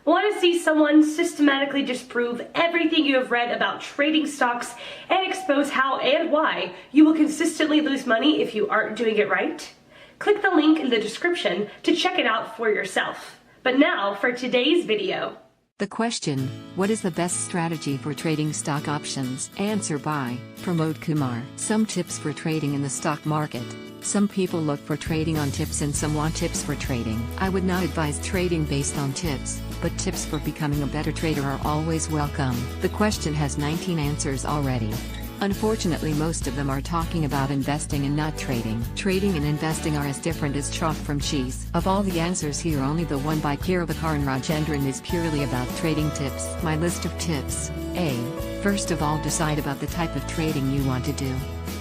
Want to see someone systematically disprove everything you have read about trading stocks and expose how and why you will consistently lose money if you aren't doing it right? Click the link in the description to check it out for yourself. But now for today's video. The question, what is the best strategy for trading stock options? Answer by Pramod Kumar. Some tips for trading in the stock market. Some people look for trading on tips and some want tips for trading. I would not advise trading based on tips, but tips for becoming a better trader are always welcome. The question has 19 answers already. Unfortunately, most of them are talking about investing and not trading. Trading and investing are as different as chalk from cheese. Of all the answers here, only the one by Kiravakarn Rajendran is purely about trading tips. My list of tips. A. First of all, decide about the type of trading you want to do.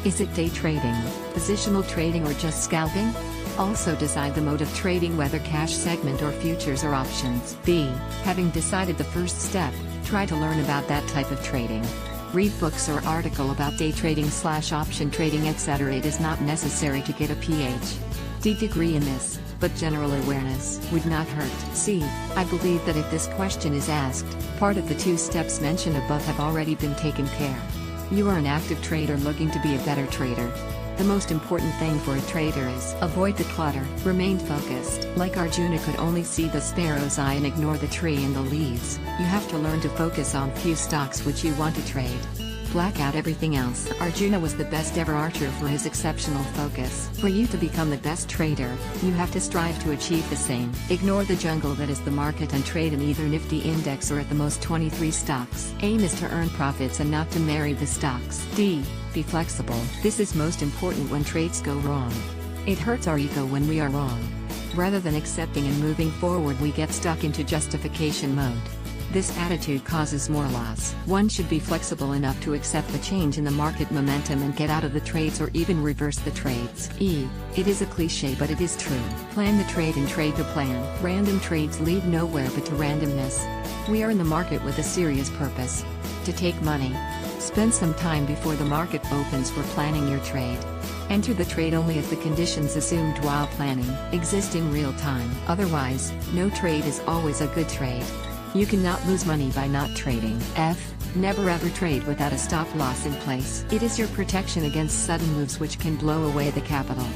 Is it day trading, positional trading, or just scalping? Also decide the mode of trading, whether cash segment or futures or options. B. Having decided the first step, try to learn about that type of trading. Read books or article about day trading / option trading, etc. It is not necessary to get a Ph.D. degree in this, but general awareness would not hurt. C. I believe that if this question is asked, part of the 2 steps mentioned above have already been taken care. You are an active trader looking to be a better trader. The most important thing for a trader is avoid the clutter, remain focused. Like Arjuna could only see the sparrow's eye and ignore the tree and the leaves, you have to learn to focus on few stocks which you want to trade. Black out everything else. Arjuna was the best ever archer for his exceptional focus. For you to become the best trader, you have to strive to achieve the same. Ignore the jungle that is the market and trade in either Nifty index or at the most 23 stocks. Aim is to earn profits and not to marry the stocks. D. Be flexible. This is most important when trades go wrong. It hurts our ego when we are wrong. Rather than accepting and moving forward, we get stuck into justification mode. This attitude causes more loss. One should be flexible enough to accept the change in the market momentum and get out of the trades or even reverse the trades. E. It is a cliche, but it is true. Plan the trade and trade the plan. Random trades lead nowhere but to randomness. We are in the market with a serious purpose. To take money. Spend some time before the market opens for planning your trade. Enter the trade only if the conditions assumed while planning exist in real time. Otherwise, no trade is always a good trade. You cannot lose money by not trading. F. Never ever trade without a stop loss in place. It is your protection against sudden moves which can blow away the capital.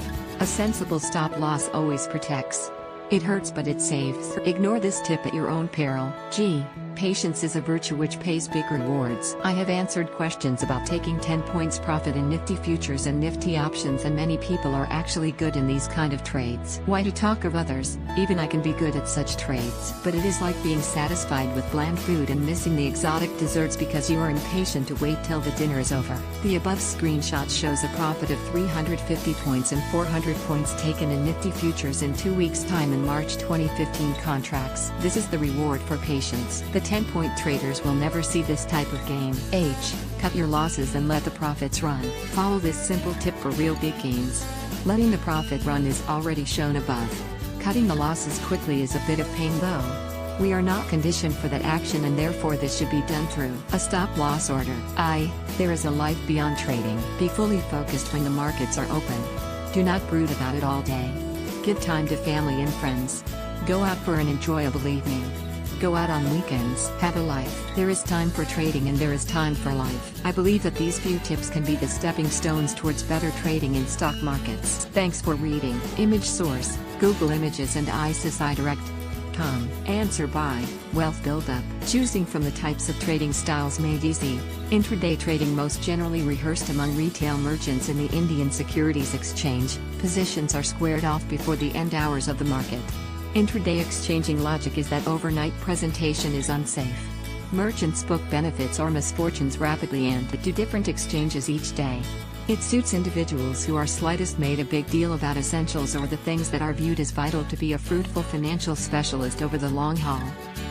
A sensible stop loss always protects. It hurts, but it saves. Ignore this tip at your own peril. G. Patience is a virtue which pays big rewards. I have answered questions about taking 10 points profit in Nifty futures and Nifty options, and many people are actually good in these kind of trades. Why to talk of others? Even I can be good at such trades. But it is like being satisfied with bland food and missing the exotic desserts because you are impatient to wait till the dinner is over. The above screenshot shows a profit of 350 points and 400 points taken in Nifty futures in 2 weeks' time in March 2015 contracts. This is the reward for patience. The 10-point traders will never see this type of game. H. Cut your losses and let the profits run. Follow this simple tip for real big gains. Letting the profit run is already shown above. Cutting the losses quickly is a bit of pain though. We are not conditioned for that action, and therefore this should be done through a stop loss order. I. There is a life beyond trading. Be fully focused when the markets are open. Do not brood about it all day. Give time to family and friends. Go out for an enjoyable evening. Go out on weekends. Have a life. There is time for trading and there is time for life. I believe that these few tips can be the stepping stones towards better trading in stock markets. Thanks for reading. Image source, Google Images and ISISiDirect.com. Answer by Wealth Buildup. Choosing from the types of trading styles made easy. Intraday trading, most generally rehearsed among retail merchants in the Indian Securities Exchange. Positions are squared off before the end hours of the market. Intraday exchanging logic is that overnight presentation is unsafe. Merchants book benefits or misfortunes rapidly and do different exchanges each day. It suits individuals who are slightest made a big deal about essentials or the things that are viewed as vital to be a fruitful financial specialist over the long haul.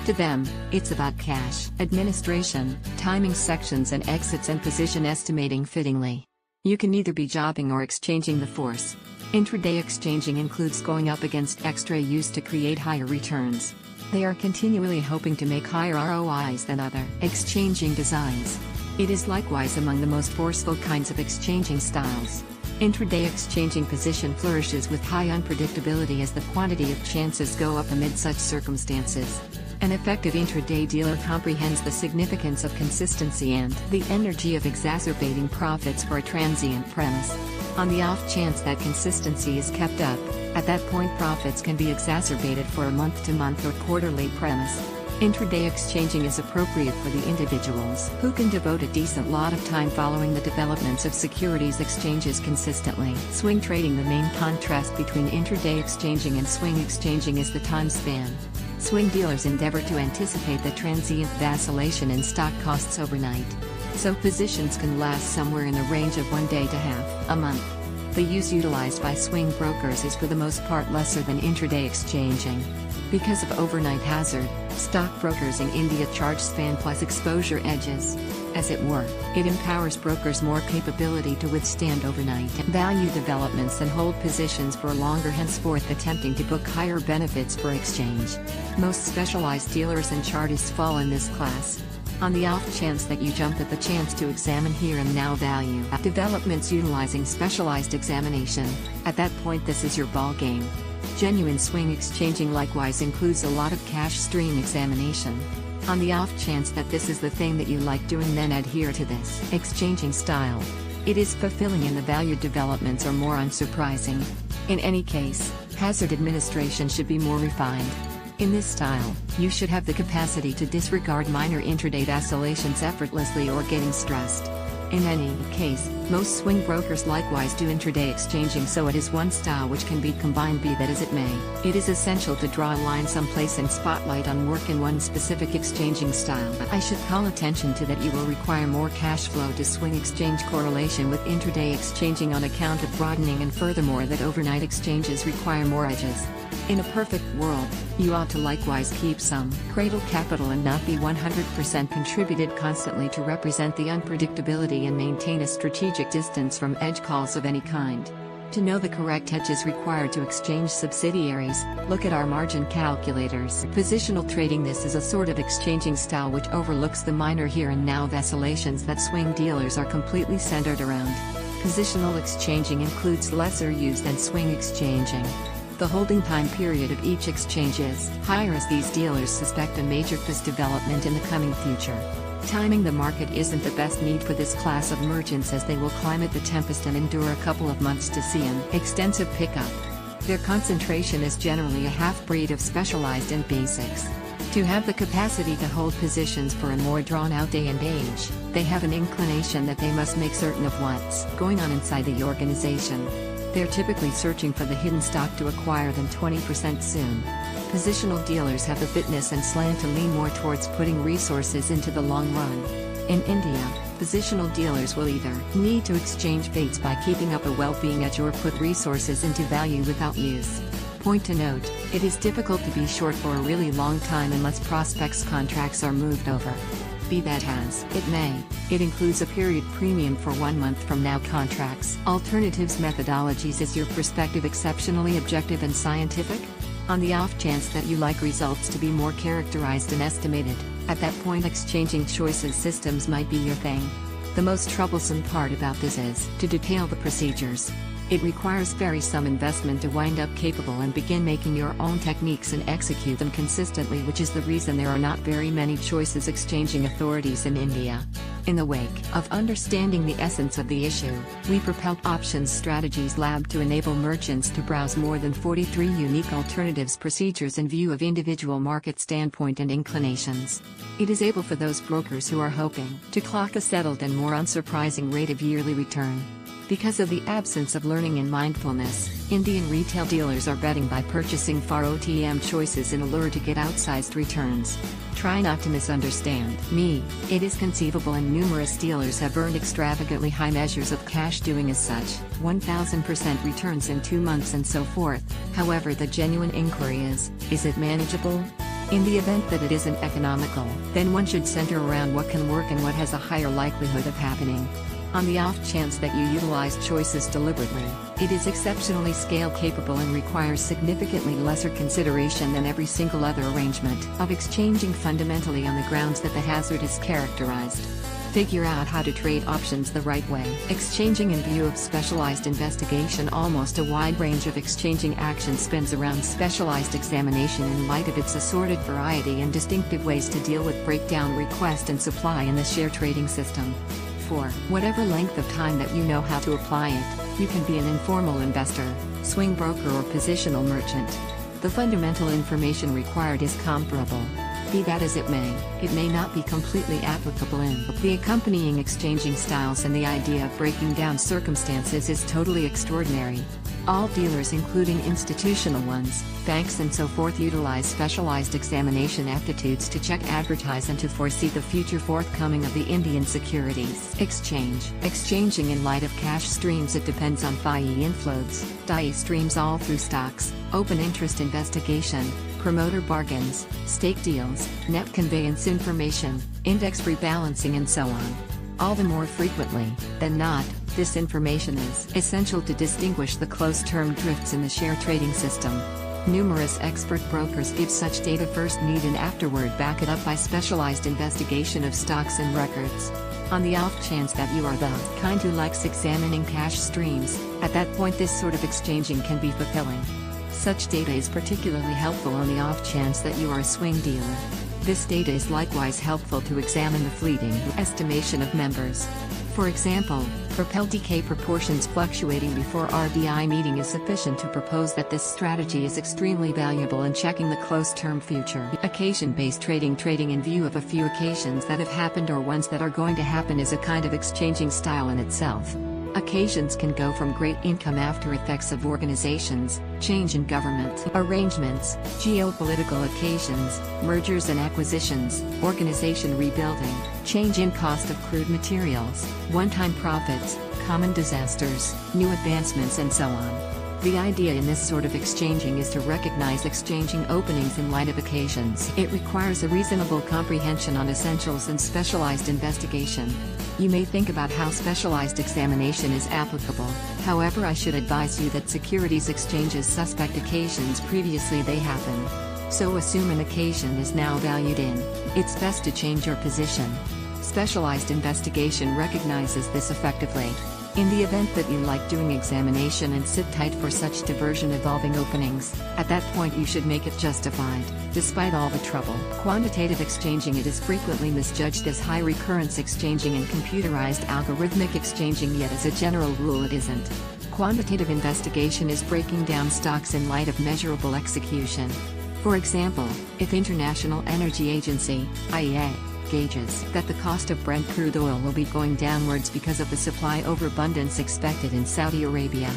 To them, it's about cash, administration, timing sections and exits, and position estimating fittingly. You can either be jobbing or exchanging the force. Intraday exchanging includes going up against extra use to create higher returns. They are continually hoping to make higher ROIs than other exchanging designs. It is likewise among the most forceful kinds of exchanging styles. Intraday exchanging position flourishes with high unpredictability as the quantity of chances go up amid such circumstances. An effective intraday dealer comprehends the significance of consistency and the energy of exacerbating profits for a transient premise. On the off chance that consistency is kept up, at that point profits can be exacerbated for a month-to-month or quarterly premise. Intraday exchanging is appropriate for the individuals who can devote a decent lot of time following the developments of securities exchanges consistently. Swing trading. The main contrast between intraday exchanging and swing exchanging is the time span. Swing dealers endeavor to anticipate the transient vacillation in stock costs overnight. So positions can last somewhere in the range of 1 day to half a month. The use utilized by swing brokers is for the most part lesser than intraday exchanging. Because of overnight hazard, stockbrokers in India charge span plus exposure edges. As it were, it empowers brokers more capability to withstand overnight value developments and hold positions for longer, henceforth attempting to book higher benefits for exchange. Most specialized dealers and chartists fall in this class. On the off chance that you jump at the chance to examine here and now value developments utilizing specialized examination, at that point this is your ball game. Genuine swing exchanging likewise includes a lot of cash stream examination. On the off chance that this is the thing that you like doing, then adhere to this exchanging style. It is fulfilling and the value developments are more unsurprising. In any case, hazard administration should be more refined. In this style, you should have the capacity to disregard minor intraday vacillations effortlessly or getting stressed. In any case, most swing brokers likewise do intraday exchanging, so it is one style which can be combined, be that as it may. It is essential to draw a line someplace and spotlight on work in one specific exchanging style. I should call attention to that you will require more cash flow to swing exchange correlation with intraday exchanging on account of broadening, and furthermore that overnight exchanges require more edges. In a perfect world, you ought to likewise keep some cradle capital and not be 100% contributed constantly to represent the unpredictability and maintain a strategic distance from edge calls of any kind. To know the correct hedges required to exchange subsidiaries, look at our margin calculators. Positional trading. This is a sort of exchanging style which overlooks the minor here and now vacillations that swing dealers are completely centered around. Positional exchanging includes lesser use than swing exchanging. The holding time period of each exchange is higher as these dealers suspect a major price development in the coming future. Timing the market isn't the best need for this class of merchants, as they will climate the tempest and endure a couple of months to see an extensive pickup. Their concentration is generally a half-breed of specialized in basics. To have the capacity to hold positions for a more drawn-out day and age, they have an inclination that they must make certain of what's going on inside the organization. They're typically searching for the hidden stock to acquire them 20% soon. Positional dealers have the fitness and slant to lean more towards putting resources into the long run. In India, positional dealers will either need to exchange fates by keeping up a well-being edge or put resources into value without use. Point to note, it is difficult to be short for a really long time unless prospects' contracts are moved over. Be that as it may, it includes a period premium for 1 month from now contracts. Alternatives methodologies. Is your perspective exceptionally objective and scientific? On the off chance that you like results to be more characterized and estimated, at that point exchanging choices systems might be your thing. The most troublesome part about this is to detail the procedures. It requires some investment to wind up capable and begin making your own techniques and execute them consistently, which is the reason there are not very many choices exchanging authorities in India. In the wake of understanding the essence of the issue, we propelled Options Strategies Lab to enable merchants to browse more than 43 unique alternatives procedures in view of individual market standpoint and inclinations. It is able for those brokers who are hoping to clock a settled and more unsurprising rate of yearly return. Because of the absence of learning and mindfulness, Indian retail dealers are betting by purchasing far OTM choices in allure to get outsized returns. Try not to misunderstand me. It is conceivable and numerous dealers have earned extravagantly high measures of cash doing as such, 1000% returns in 2 months and so forth. However, the genuine inquiry is it manageable? In the event that it isn't economical, then one should center around what can work and what has a higher likelihood of happening. On the off chance that you utilize choices deliberately, it is exceptionally scale capable and requires significantly lesser consideration than every single other arrangement of exchanging, fundamentally on the grounds that the hazard is characterized. Figure out how to trade options the right way. Exchanging in view of specialized investigation. Almost a wide range of exchanging action spins around specialized examination in light of its assorted variety and distinctive ways to deal with breakdown request and supply in the share trading system. For whatever length of time that you know how to apply it, you can be an informal investor, swing broker or positional merchant. The fundamental information required is comparable. Be that as it may not be completely applicable in the accompanying exchanging styles, and the idea of breaking down circumstances is totally extraordinary. All dealers, including institutional ones, banks and so forth, utilize specialized examination aptitudes to check, advertise and to foresee the future forthcoming of the Indian securities exchange. Exchanging in light of cash streams. It depends on FIE inflows, DIE streams all through stocks, open interest investigation, promoter bargains, stake deals, net conveyance information, index rebalancing and so on. All the more frequently than not, this information is essential to distinguish the close-term drifts in the share trading system. Numerous expert brokers give such data first need and afterward back it up by specialized investigation of stocks and records. On the off chance that you are the kind who likes examining cash streams, at that point this sort of exchanging can be fulfilling. Such data is particularly helpful on the off chance that you are a swing dealer. This data is likewise helpful to examine the fleeting estimation of members. For example, Propel decay proportions fluctuating before RBI meeting is sufficient to propose that this strategy is extremely valuable in checking the close-term future. Occasion-based trading. Trading in view of a few occasions that have happened or ones that are going to happen is a kind of exchanging style in itself. Occasions can go from great income after effects of organizations, change in government arrangements, geopolitical occasions, mergers and acquisitions, organization rebuilding, change in cost of crude materials, one-time profits, common disasters, new advancements and so on. The idea in this sort of exchanging is to recognize exchanging openings in light of occasions. It requires a reasonable comprehension on essentials and specialized investigation. You may think about how specialized examination is applicable, however I should advise you that securities exchanges suspect occasions previously they happen. So assume an occasion is now valued in. It's best to change your position. Specialized investigation recognizes this effectively. In the event that you like doing examination and sit tight for such diversion evolving openings, at that point you should make it justified, despite all the trouble. Quantitative exchanging. It is frequently misjudged as high recurrence exchanging and computerized algorithmic exchanging, yet as a general rule it isn't. Quantitative investigation is breaking down stocks in light of measurable execution. For example, if International Energy Agency, IEA, gauges that the cost of Brent crude oil will be going downwards because of the supply overabundance expected in Saudi Arabia.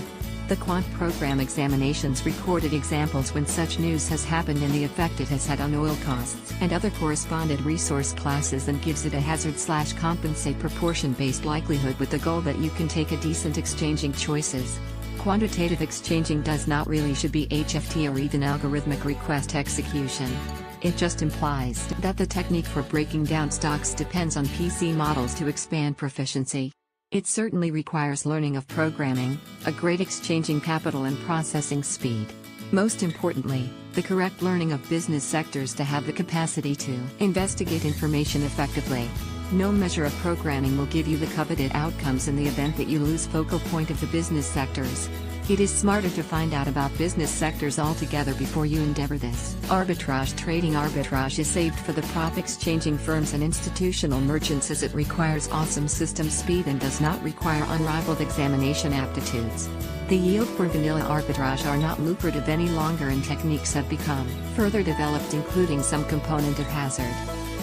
The quant program examinations recorded examples when such news has happened and the effect it has had on oil costs and other correspondent resource classes, and gives it a hazard/compensate proportion-based likelihood with the goal that you can take a decent exchanging choices. Quantitative exchanging does not really should be HFT or even algorithmic request execution. It just implies that the technique for breaking down stocks depends on PC models to expand proficiency. It certainly requires learning of programming, a great exchanging capital and processing speed. Most importantly, the correct learning of business sectors to have the capacity to investigate information effectively. No measure of programming will give you the coveted outcomes in the event that you lose focal point of the business sectors. It is smarter to find out about business sectors altogether before you endeavor this. Arbitrage trading. Arbitrage is saved for the prop exchanging firms and institutional merchants, as it requires awesome system speed and does not require unrivaled examination aptitudes. The yield for vanilla arbitrage are not lucrative any longer, and techniques have become further developed, including some component of hazard.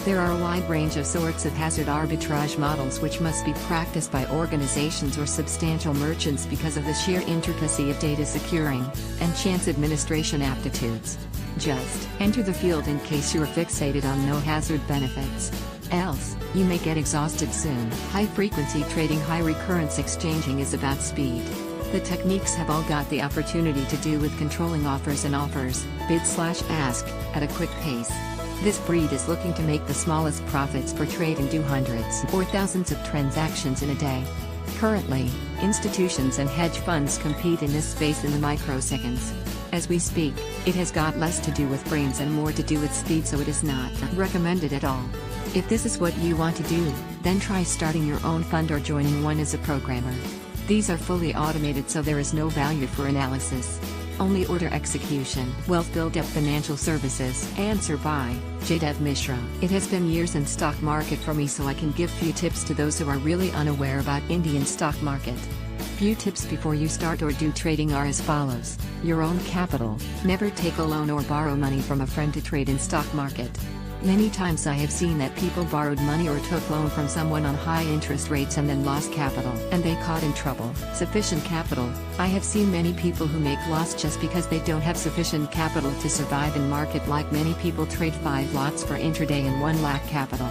There are a wide range of sorts of hazard arbitrage models which must be practiced by organizations or substantial merchants because of the sheer intricacy of data securing and chance administration aptitudes. Just enter the field in case you are fixated on no hazard benefits. Else, you may get exhausted soon. High frequency trading. High recurrence exchanging is about speed. The techniques have all got the opportunity to do with controlling offers and offers, bid/ask, at a quick pace. This breed is looking to make the smallest profits per trade and do hundreds or thousands of transactions in a day. Currently, institutions and hedge funds compete in this space in the microseconds. As we speak, it has got less to do with brains and more to do with speed, so it is not recommended at all. If this is what you want to do, Then try starting your own fund or joining one as a programmer. These are fully automated, so there is no value for analysis. Only order execution. Wealth Build-Up Financial Services. Answer by Jaydev Mishra. It has been years in stock market for me, so I can give few tips to those who are really unaware about Indian stock market. Few tips before you start or do trading are as follows. Your own capital. Never take a loan or borrow money from a friend to trade in stock market. Many times I have seen that people borrowed money or took loan from someone on high interest rates and then lost capital, and they caught in trouble. Sufficient capital. I have seen many people who make loss just because they don't have sufficient capital to survive in market. Like many people trade 5 lots for intraday and 1 lakh capital.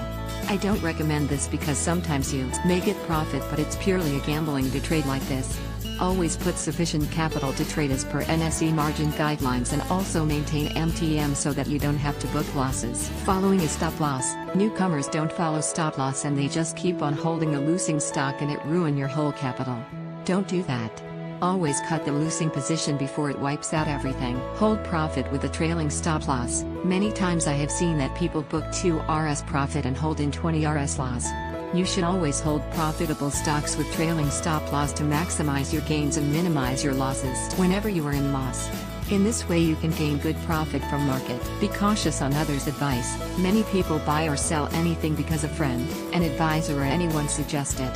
I don't recommend this because sometimes you may get profit, but it's purely a gambling to trade like this. Always put sufficient capital to trade as per NSE margin guidelines, and also maintain MTM so that you don't have to book losses. Following a stop loss. Newcomers don't follow stop loss and they just keep on holding a losing stock and it ruin your whole capital. Don't do that. Always cut the losing position before it wipes out everything. Hold profit with a trailing stop loss. Many times I have seen that people book 2 Rs profit and hold in 20 Rs loss. You should always hold profitable stocks with trailing stop loss to maximize your gains and minimize your losses whenever you are in loss. In this way you can gain good profit from market. Be cautious on others' advice. Many people buy or sell anything because a friend, an advisor or anyone suggested.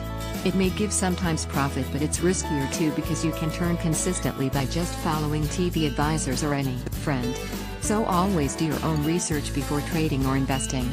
It may give sometimes profit, but it's riskier too because you can turn consistently by just following TV advisors or any friend. So always do your own research before trading or investing.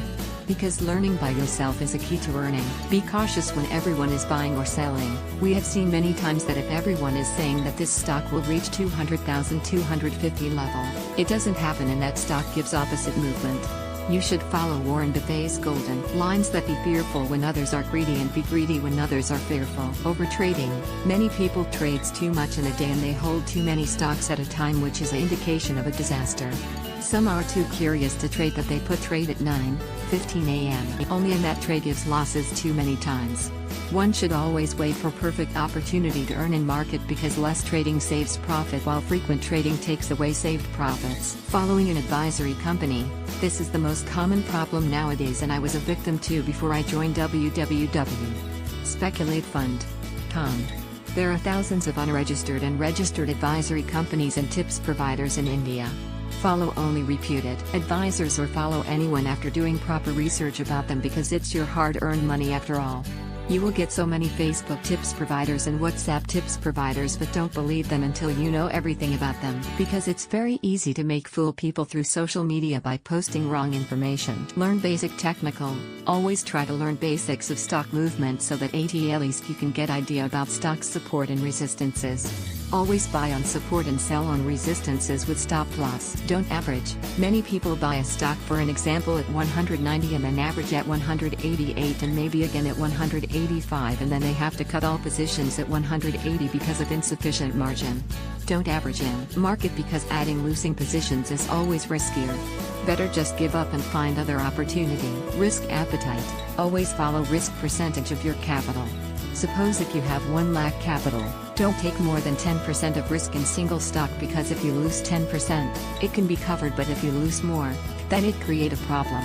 Because learning by yourself is a key to earning. Be cautious when everyone is buying or selling. We have seen many times that if everyone is saying that this stock will reach 200,000 250 level, it doesn't happen and that stock gives opposite movement. You should follow Warren Buffett's golden lines that be fearful when others are greedy and be greedy when others are fearful. Overtrading. Many people trades too much in a day and they hold too many stocks at a time, which is an indication of a disaster. Some are too curious to trade that they put trade at 9:15 a.m. only, and that trade gives losses too many times. One should always wait for perfect opportunity to earn in market because less trading saves profit while frequent trading takes away saved profits. Following an advisory company. This is the most common problem nowadays and I was a victim too before I joined www.speculatefund.com. There are thousands of unregistered and registered advisory companies and tips providers in India. Follow only reputed advisors or follow anyone after doing proper research about them because it's your hard-earned money after all. You will get so many Facebook tips providers and WhatsApp tips providers, but don't believe them until you know everything about them, because it's very easy to make fool people through social media by posting wrong information. Learn basic technical. Always try to learn basics of stock movement so that at least you can get idea about stock support and resistances. Always buy on support and sell on resistances with stop loss. Don't average. Many people buy a stock for an example at 190 and then average at 188 and maybe again at 185, and then they have to cut all positions at 180 because of insufficient margin. Don't average in market because adding losing positions is always riskier. Better just give up and find other opportunity. Risk appetite. Always follow risk percentage of your capital. Suppose if you have 1 lakh capital, don't take more than 10% of risk in single stock, because if you lose 10%, it can be covered, but if you lose more, then it create a problem.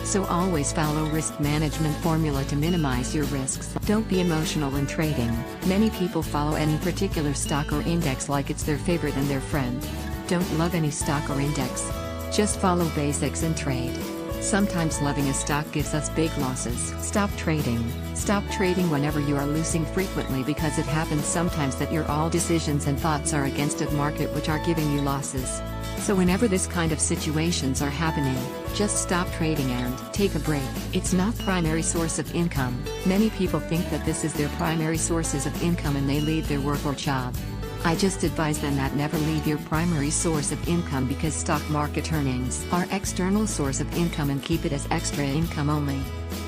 So always follow risk management formula to minimize your risks. Don't be emotional in trading. Many people follow any particular stock or index like it's their favorite and their friend. Don't love any stock or index. Just follow basics and trade. Sometimes loving a stock gives us big losses. Stop trading. Stop trading whenever you are losing frequently, because it happens sometimes that your all decisions and thoughts are against a market which are giving you losses. So whenever this kind of situations are happening, just stop trading and take a break. It's not primary source of income. Many people think that this is their primary sources of income and they leave their work or job. I just advise them that never leave your primary source of income, because stock market earnings are external source of income, and keep it as extra income only.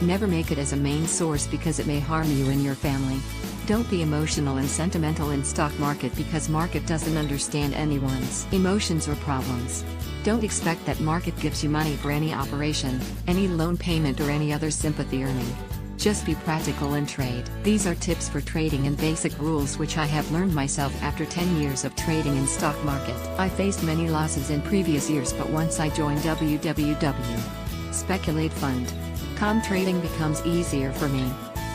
Never make it as a main source because it may harm you and your family. Don't be emotional and sentimental in stock market, because market doesn't understand anyone's emotions or problems. Don't expect that market gives you money for any operation, any loan payment or any other sympathy earning. Just be practical and trade. These are tips for trading and basic rules which I have learned myself after 10 years of trading in stock market. I faced many losses in previous years, but once I joined www.speculatefund.com, trading becomes easier for me.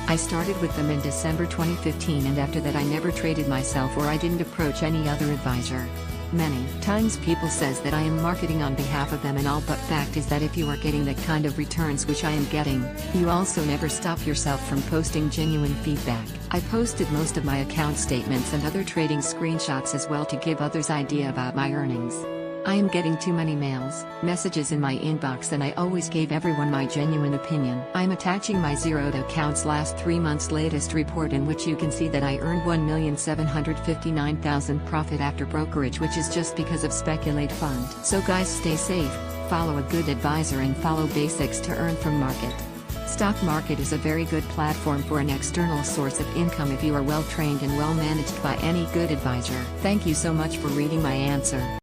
I started with them in December 2015, and after that I never traded myself, or I didn't approach any other advisor. Many times people says that I am marketing on behalf of them and all, but fact is that if you are getting the kind of returns which I am getting, you also never stop yourself from posting genuine feedback. I posted most of my account statements and other trading screenshots as well to give others idea about my earnings. I am getting too many mails, messages in my inbox, and I always gave everyone my genuine opinion. I am attaching my zeroed accounts last 3 months latest report, in which you can see that I earned $1,759,000 profit after brokerage, which is just because of Speculate Fund. So guys, stay safe, follow a good advisor, and follow basics to earn from market. Stock market is a very good platform for an external source of income if you are well trained and well managed by any good advisor. Thank you so much for reading my answer.